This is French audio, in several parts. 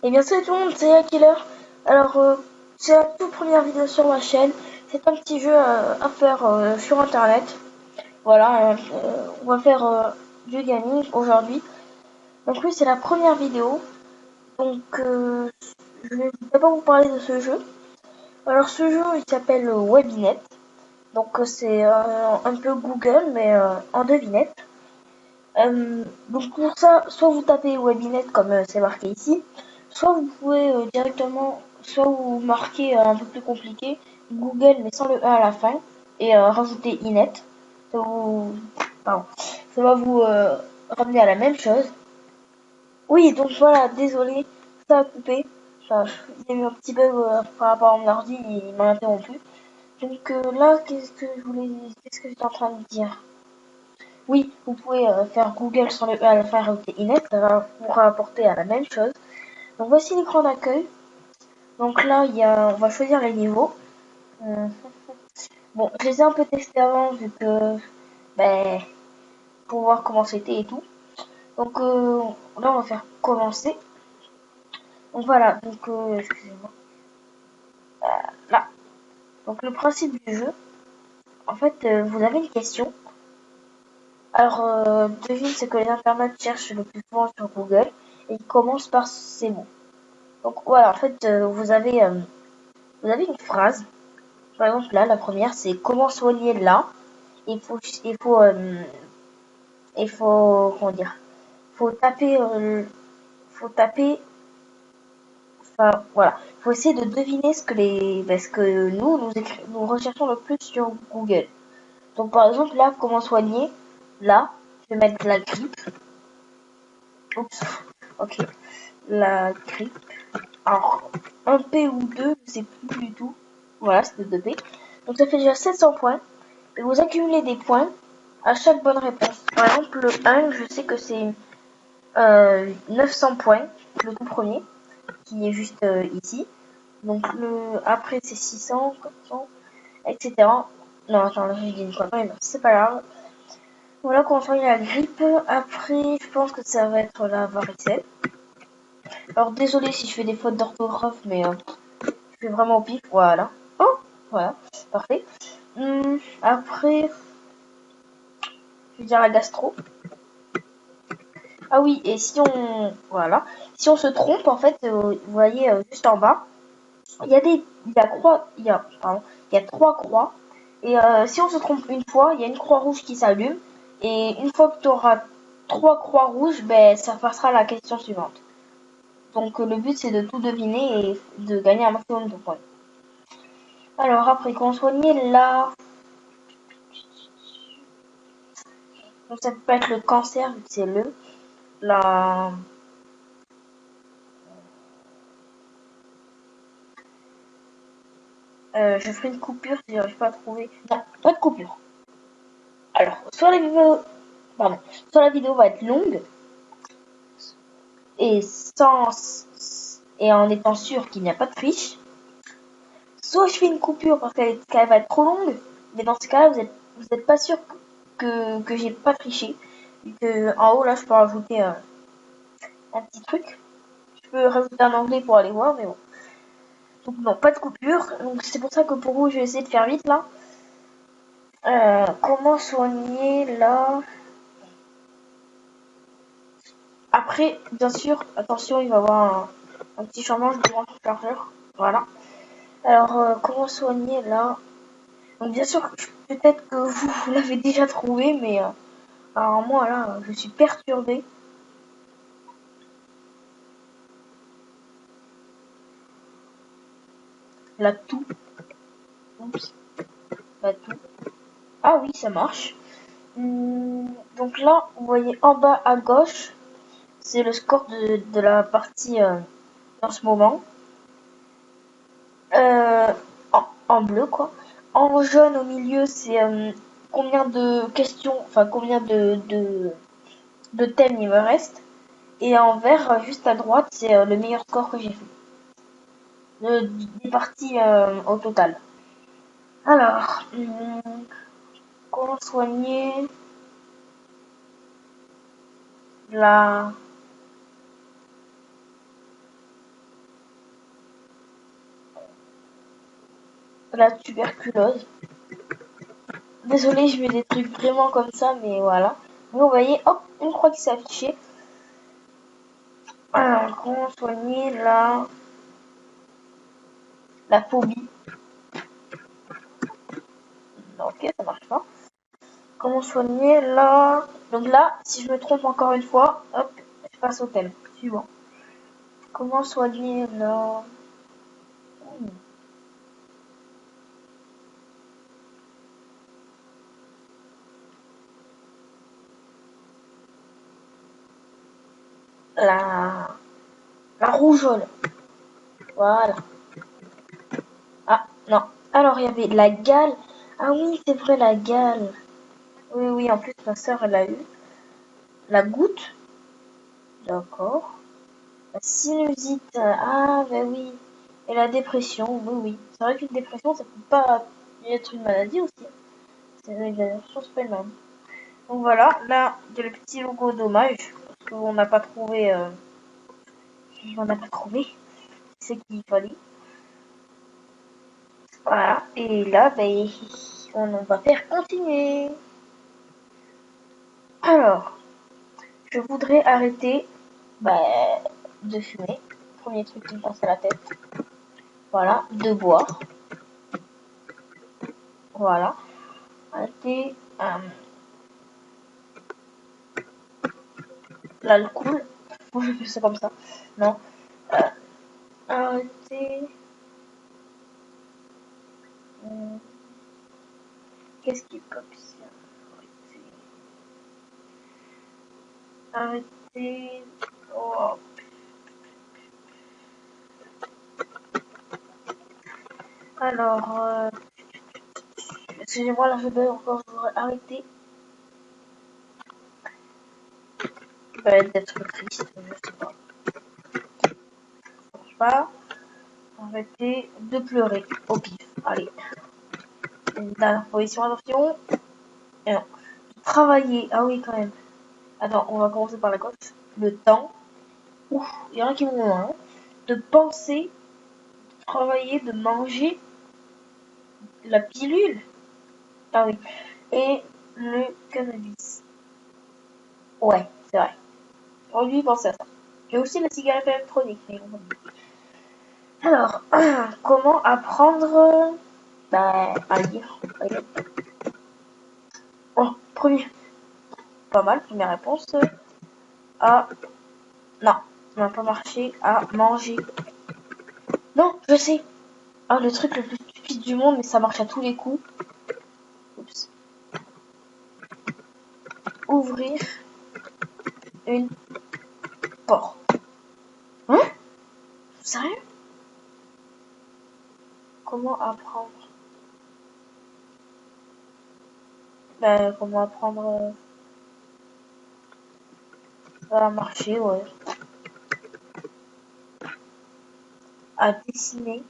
Et bien salut tout le monde, c'est Yakiller. Alors c'est la toute première vidéo sur ma chaîne. C'est un petit jeu à faire sur internet. Voilà, on va faire du gaming aujourd'hui. Donc oui, c'est la première vidéo. Donc je vais d'abord vous parler de ce jeu. Alors ce jeu il s'appelle Webinet. Donc c'est un peu Google mais en devinette. Donc pour ça, soit vous tapez Webinet comme c'est marqué ici, soit vous pouvez directement, soit vous marquez un peu plus compliqué, Google mais sans le E à la fin, et rajouter Inet. Ça, vous, pardon, ça va vous ramener à la même chose. Oui, donc voilà, désolé, ça a coupé. Enfin, il y a eu un petit bug par rapport à mon ordi, il m'a interrompu. Donc là, qu'est-ce que j'étais en train de dire? Oui, vous pouvez faire Google sans le E à la fin, rajouter Inet, ça va vous rapporter à la même chose. Donc voici l'écran d'accueil. Donc là, on va choisir les niveaux. Euh, bon, je les ai un peu testés avant vu que, ben, pour voir comment c'était et tout. Donc là, on va faire commencer. Donc voilà, donc excusez-moi. Là. Donc le principe du jeu, en fait, vous avez une question. Alors, devine ce que les internautes cherchent le plus souvent sur Google et il commence par ces mots. Donc voilà, en fait, vous avez une phrase. Par exemple, là, la première, c'est comment soigner là. Il faut, comment dire, faut taper, enfin, voilà, faut essayer de deviner ce que nous recherchons le plus sur Google. Donc, par exemple, là, comment soigner, là, je vais mettre la grippe. Oups, ok, la grippe. Alors, un P ou deux, je sais plus du tout. Voilà, c'était 2P. Donc, ça fait déjà 700 points. Et vous accumulez des points à chaque bonne réponse. Par exemple, le 1, je sais que c'est 900 points, le tout premier, qui est juste ici. Donc après c'est 600, 400, etc. Non, attends, là j'ai dit une connerie, mais c'est pas grave. Voilà comment soigner la grippe. Après, je pense que ça va être la varicelle. Alors désolé si je fais des fautes d'orthographe, mais je fais vraiment au pif. Voilà. Oh, voilà, parfait. Après, je vais dire la gastro. Ah oui, et si on se trompe, en fait, vous voyez juste en bas, il y a trois croix. Et si on se trompe une fois, il y a une croix rouge qui s'allume. Et une fois que tu auras trois croix rouges, ben, ça passera à la question suivante. Donc le but c'est de tout deviner et de gagner un maximum de points. Alors après, comment soigner là? Donc ça peut être le cancer, vu que c'est la, je ferai une coupure si j'arrive pas à trouver. Non, pas de coupure. Alors, soit la vidéo va être longue et et en étant sûr qu'il n'y a pas de triche, soit je fais une coupure parce qu'elle va être trop longue, mais dans ce cas-là, vous êtes pas sûr que j'ai pas triché. Et que en haut là, je peux rajouter un petit truc. Je peux rajouter un onglet pour aller voir, mais bon. Donc non, pas de coupure. Donc c'est pour ça que pour vous, je vais essayer de faire vite là. Comment soigner là? Après, bien sûr, attention, il va y avoir un petit changement, je branche le chargeur. Voilà. Alors, comment soigner là? Donc, bien sûr, peut-être que vous l'avez déjà trouvé, mais alors moi là, je suis perturbée. La toux. Oups, la toux. Ah oui, ça marche. Donc là, vous voyez en bas à gauche, c'est le score de la partie en ce moment. Euh, en bleu, quoi. En jaune au milieu, c'est combien de questions, enfin combien de thèmes il me reste. Et en vert, juste à droite, c'est le meilleur score que j'ai fait. Des parties au total. Alors, comment soigner la... la tuberculose. Désolé, je mets des trucs vraiment comme ça, mais voilà. Vous voyez, hop, une croix qui s'est affichée. Alors, comment soigner la phobie? Ok, ça marche pas. Comment soigner la... Donc là, si je me trompe encore une fois, hop, je passe au thème suivant. Comment soigner la, la rougeole? Voilà. Ah, non. Alors, il y avait la gale. Ah oui, c'est vrai, la gale. Oui, oui, en plus, ma soeur, elle a eu. La goutte. D'accord. La sinusite. Ah, bah oui. Et la dépression. Oui, oui. C'est vrai qu'une dépression, ça peut pas être une maladie aussi. C'est une dépression, c'est pas une maladie. Donc voilà, là, il y a le petit logo dommage. Parce qu'on n'a pas trouvé... on n'a pas trouvé ce qu'il fallait. Voilà. Et là, ben, on va faire continuer. Alors, je voudrais arrêter bah, de fumer. Premier truc qui me passe à la tête. Voilà. De boire. Voilà. Arrêter l'alcool. Moi, je fais ça comme ça. Non. Euh, arrêter... qu'est-ce qui est comme ça? Arrêter... Oh. Alors, excusez-moi, là, je vais encore arrêter d'être triste. Je sais pas. Pas arrêter de pleurer au pif. Allez. Une dernière position, attention. Et non. Travailler. Ah oui, quand même. Attends, on va commencer par la gauche. Le temps. Ouf, il y en a qui vont loin. Hein. De penser, de travailler, de manger. La pilule. Ah oui. Et le cannabis. Ouais, c'est vrai. On lui penser à ça. Et aussi la cigarette électronique. Mais alors, comment apprendre à lire? Oh, premier. Pas mal, première réponse. À... Non, ça n'a pas marché. À manger. Non, je sais. Ah, le truc le plus stupide du monde, mais ça marche à tous les coups. Oups. Ouvrir une porte. Hein? Sérieux? Comment apprendre? Comment apprendre à marcher, ouais. À dessiner.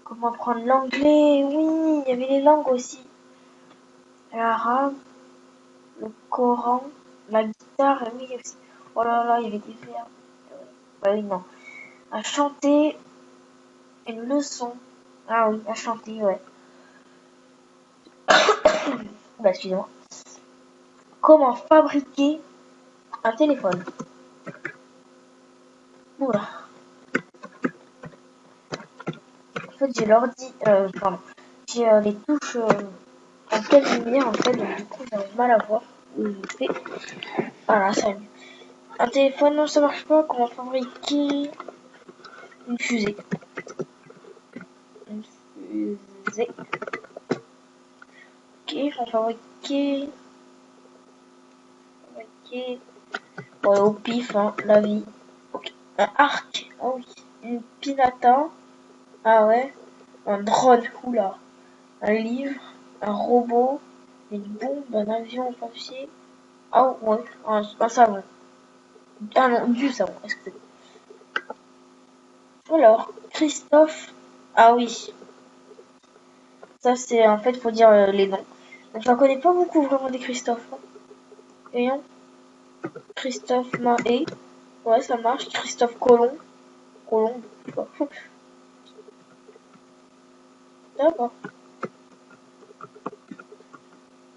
Comment apprendre l'anglais? Oui, il y avait les langues aussi. L'arabe, le Coran, la guitare, oui aussi. Oh là là, il y avait des verbes. Bah oui, non. À chanter une leçon. Ah oui, à chanter, ouais. Bah, excusez-moi. Comment fabriquer un téléphone? Oula. En fait, j'ai l'ordi, pardon. J'ai les touches en quelle lumière, en fait, donc du coup, j'arrive mal à voir où je fais. Voilà, ça va mieux. Un téléphone, non, ça marche pas. Comment fabriquer une fusée? Une fusée. Ok, faut fabriquer. Ouais, au pif, hein, la vie. Ok. Un arc. Ah oui. Une pinata. Ah ouais. Un drone. Oula. Un livre. Un robot. Une bombe. Un avion en papier. Ah ouais. Un savon. Ah non, du savon. Excusez-moi. Alors, Christophe. Ah oui. Ça, c'est en fait, faut dire les noms. Donc, j'en connais pas beaucoup vraiment des Christophe. Hein. Voyons. Christophe Mahé. Ouais, ça marche. Christophe Colomb. Colomb, je sais pas. D'accord.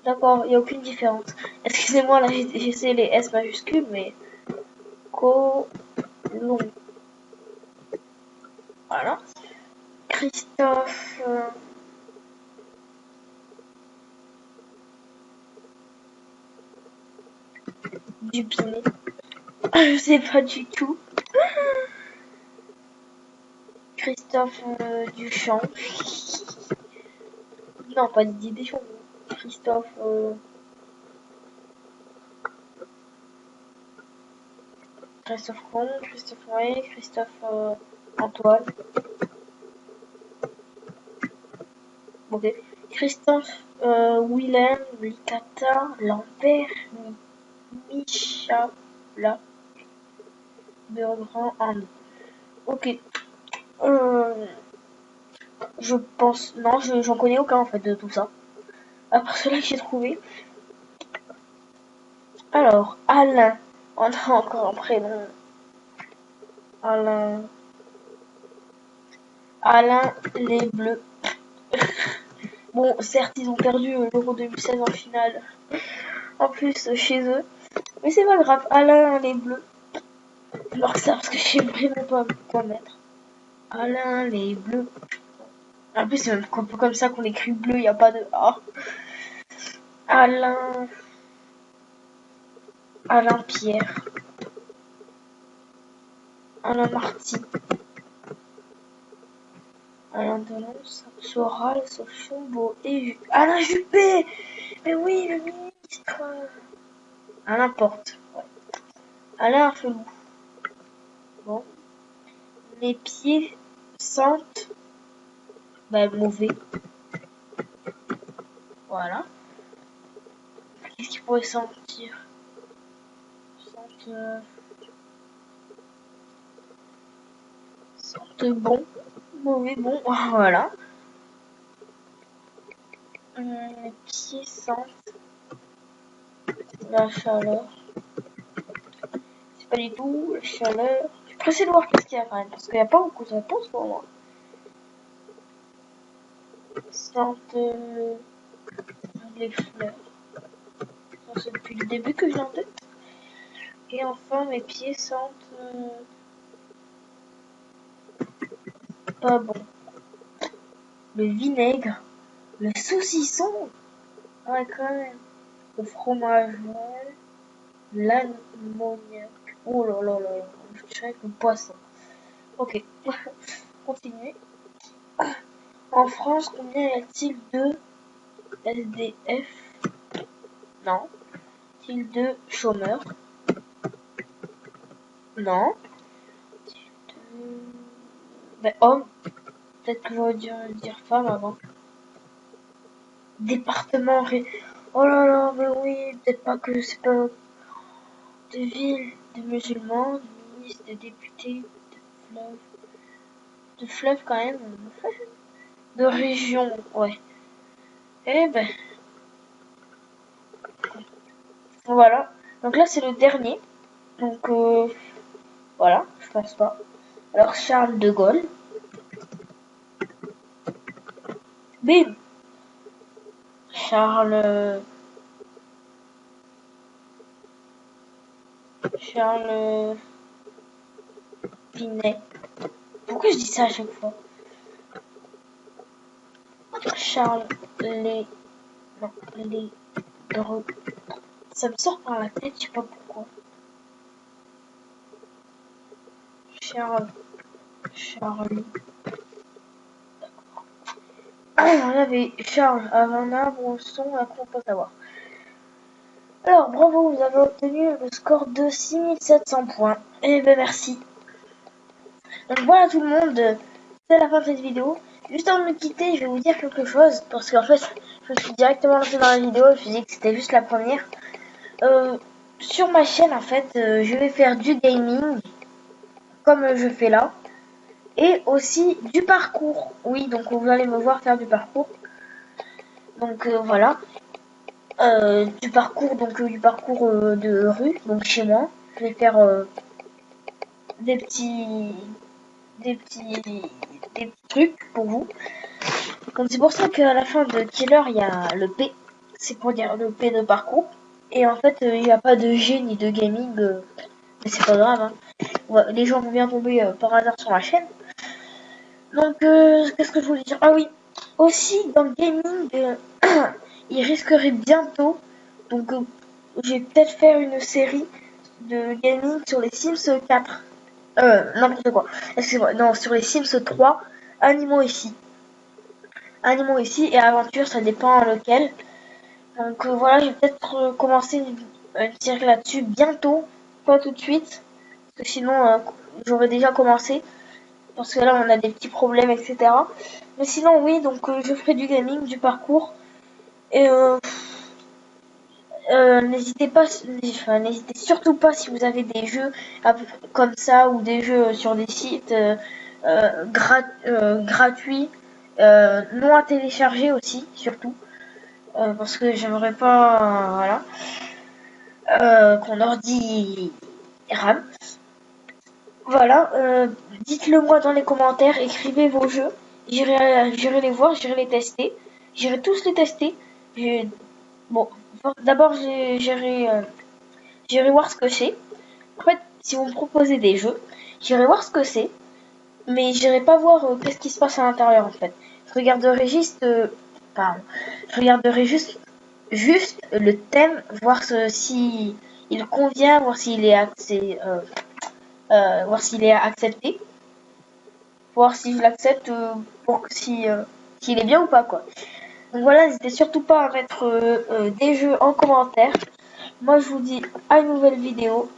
D'accord, il n'y a aucune différence. Excusez-moi, là j'essaie les S majuscules, mais colon. Voilà. Christophe Dupiné. Je sais pas du tout. Christophe Duchamp. Non, pas Didier Deschamps. Christophe Christophe Combe, Christophe Noé, Christophe Antoine. Ok. Christophe Willem, Licata, Lambert, Michala, Bergrand, Anne. Ok. Je pense. Non, j'en connais aucun en fait de tout ça. À part ceux-là que j'ai trouvé. Alors, Alain. On a encore un prénom. Alain. Alain les Bleus. Bon, certes, ils ont perdu l'Euro 2016 en finale. En plus, chez eux. Mais c'est pas grave. Alain les Bleus. Alors ça, parce que je sais vraiment pas quoi mettre. Alain les Bleus. En plus, c'est même un peu comme ça qu'on écrit bleu, il n'y a pas de A. Alain. Alain Pierre. Alain Marty. Alain Delon, Soral, Sochon, et Alain Juppé. Mais oui, le ministre. Alain Porte. Ouais. Alain Felou. Bon. Mes pieds sentent mauvais. Voilà. Qu'est-ce qu'il pourrait sentir? Sentent bon. Mauvais, bon. Voilà. Mes pieds sentent la chaleur. C'est pas du tout la chaleur. Je suis pressée de voir qu'est-ce qu'il y a quand même, parce qu'il n'y a pas beaucoup de réponses pour moi. Sentent les fleurs. Ça, c'est depuis le début que j'ai en tête. Et enfin, mes pieds sentent pas bon. Le vinaigre, le saucisson, ouais quand même. Le fromage, ouais. L'ammoniac. Oh là là là, je dirais que le poisson. Ok, continuez. En France, combien y a-t-il de SDF? Non. Y a-t-il de chômeurs? Non. Ben, homme. Peut-être que j'aurais dû dire femme avant. Département. Oh là là, mais oui, peut-être pas que c'est pas de ville, de musulmans, de ministres, de députés, de fleuves. De fleuves quand même. De région, ouais. Eh ben, voilà. Donc là, c'est le dernier. Donc, voilà, je passe pas. Alors, Charles de Gaulle. Bim. Charles Pinet. Pourquoi je dis ça à chaque fois? Charles les... Non, les... Ça me sort par la tête, je sais pas pourquoi. Charlie. Ah, on avait Charles avant un arbre au son, à quoi on peut savoir. Alors, bravo, vous avez obtenu le score de 6700 points. Eh ben, merci. Donc voilà tout le monde, c'est la fin de cette vidéo. Juste avant de me quitter, je vais vous dire quelque chose, parce qu'en fait, je me suis directement lancé dans la vidéo, je me suis dit que c'était juste la première. Sur ma chaîne, en fait, je vais faire du gaming, comme je fais là, et aussi du parcours. Oui, donc vous allez me voir faire du parcours. Donc voilà, du parcours de rue, donc chez moi. Je vais faire des petits trucs pour vous. Donc c'est pour ça qu'à la fin de Killer, il y a le P. C'est pour dire le P de parcours. Et en fait, il n'y a pas de G ni de gaming. Mais c'est pas grave. Hein. Les gens vont bien tomber par hasard sur la chaîne. Donc, qu'est-ce que je voulais dire? Ah oui. Aussi, dans le gaming, il risquerait bientôt. Donc, je vais peut-être faire une série de gaming sur les Sims 4. N'importe quoi. Excusez-moi. Non, sur les Sims 3. Animaux ici. Animaux ici et aventure, ça dépend lequel. Donc voilà, je vais peut-être commencer une série là-dessus bientôt, pas tout de suite, parce que sinon j'aurais déjà commencé, parce que là on a des petits problèmes, etc. Mais sinon oui, donc je ferai du gaming, du parcours, et n'hésitez pas, enfin, n'hésitez surtout pas si vous avez des jeux comme ça ou des jeux sur des sites gratuits, non à télécharger aussi, surtout. Parce que j'aimerais pas, voilà, qu'on ordi rame. Voilà, dites-le moi dans les commentaires, écrivez vos jeux, j'irai les voir, j'irai les tester, j'irai tous les tester. Bon, d'abord j'irai voir ce que c'est. En fait, si vous me proposez des jeux, j'irai voir ce que c'est, mais j'irai pas voir qu'est-ce qui se passe à l'intérieur en fait. Je regarderai juste, pardon, je regarderai juste le thème, voir si il convient, voir s'il est voir s'il est accepté, voir si je l'accepte pour que s'il est bien ou pas quoi. Donc voilà, n'hésitez surtout pas à mettre des jeux en commentaire. Moi je vous dis à une nouvelle vidéo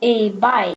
et bye.